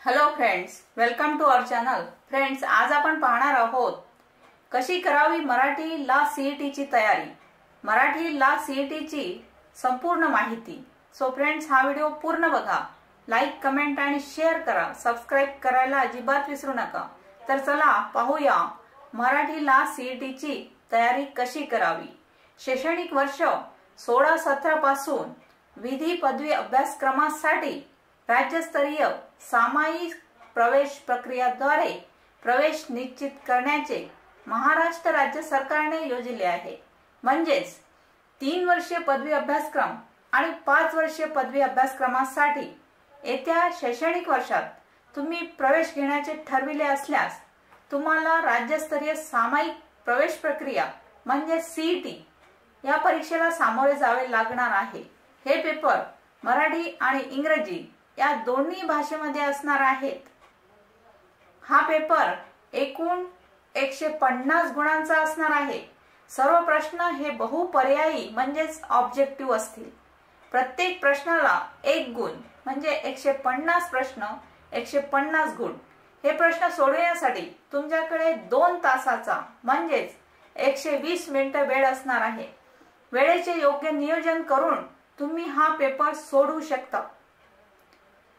Hello friends, welcome to our channel. Friends, आज आपण पाहणार आहोत कशी करावी मराठी ला सीईटी ची तयारी। मराठी ला सीईटी ची संपूर्ण माहिती। सो फ्रेंड्स, हा व्हिडिओ पूर्ण बघा, लाईक, कमेंट आणि शेअर करा, सबस्क्राइब करायला अजिबात विसरू नका। तर चला पाहूया मराठी ला सीईटी ची तयारी कशी करावी। शैक्षणिक वर्ष 16-17 पासून विधी पदवी अभ्यासक्रमासाठी राज्यस्तरीय सामायिक प्रवेश प्रक्रियाद्वारे प्रवेश निश्चित करण्याचे महाराष्ट्र राज्य सरकारने योजले आहे। म्हणजेच 3 वर्षीय पदवी अभ्यासक्रम आणि 5 वर्षीय पदवी अभ्यासक्रमासाठी येत्या शैक्षणिक वर्षात तुम्ही प्रवेश घेण्याचे ठरविले असल्यास तुम्हाला राज्यस्तरीय सामायिक प्रवेश प्रक्रिया म्हणजे सीईटी या परीक्षेला सामोरे जावे लागणार आहे। हे पेपर मराठी आणि इंग्रजी या दोन्ही भाषेमध्ये असणार आहेत। हा पेपर एकूण 150 गुणांचा असणार आहे। सर्व प्रश्न हे बहुपर्यायी म्हणजेच ऑब्जेक्टिव्ह असतील। प्रत्येक प्रश्नाला 1 गुण म्हणजे 150 प्रश्न 150 गुण। हे प्रश्न सोडवण्यासाठी तुमच्याकडे 2 तासाचा म्हणजेच 120 मिनिटे वेळ असणार आहे। वेळेचे योग्य नियोजन करून तुम्ही हा पेपर सोडवू शकता।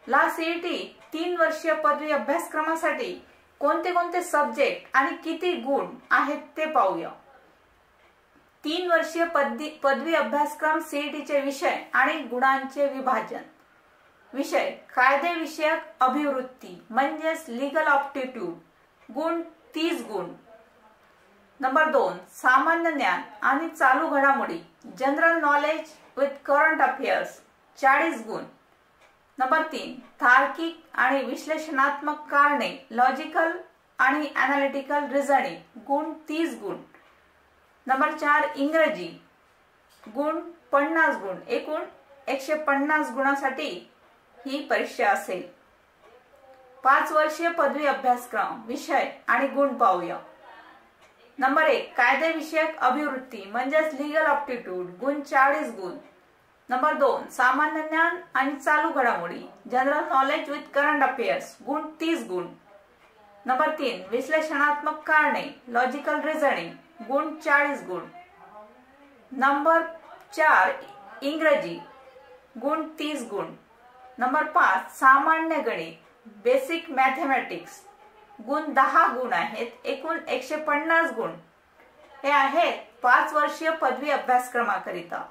ला सीईटी 3 वर्षीय पदवी अभ्यासक्रमासाठी कोणते कोणते सब्जेक्ट आणि किती गुण आहेत ते पाहूया। 3 वर्षीय पदवी अभ्यासक्रम सीईटी चे विषय आणि गुणांचे विभाजन। विषय कायदे विषयक अभिवृत्ती म्हणजेच लीगल ऑप्टिट्यूड, गुण 30 गुण। नंबर 2 सामान्य ज्ञान आणि चालू घडामोडी general knowledge with current affairs 40 गुण। नंबर 3 तार्किक आणि विश्लेषणात्मक कारणे लॉजिकल आणि एनालिटिकल रिझनिंग गुण 30 गुण। नंबर 4 इंग्रजी गुण 50 गुण। एकूण 150 गुणांसाठी ही परीक्षा असेल। 5 वर्षीय पदवी अभ्यासक्रम विषय आणि गुण पाहूया। नंबर 1 कायदे विषयक अभिवृत्ती म्हणजेच लीगल ऑप्टिट्यूड गुण 40 गुण। नंबर 2 सामान्य ज्ञान आणि चालू घडामोडी general knowledge with current affairs गुण 30 गुण। नंबर 3 विश्लेषणात्मक कारणे लॉजिकल रिझनिंग गुण 40 गुण। नंबर 4 इंग्रजी गुण 30 गुण। नंबर 5 सामान्य गणित बेसिक मॅथमॅटिक्स गुण 10 गुण आहेत। एकूण 150 गुण हे आहेत 5 वर्षीय पदवी अभ्यासक्रमाकरिता।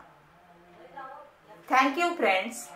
Thank you friends.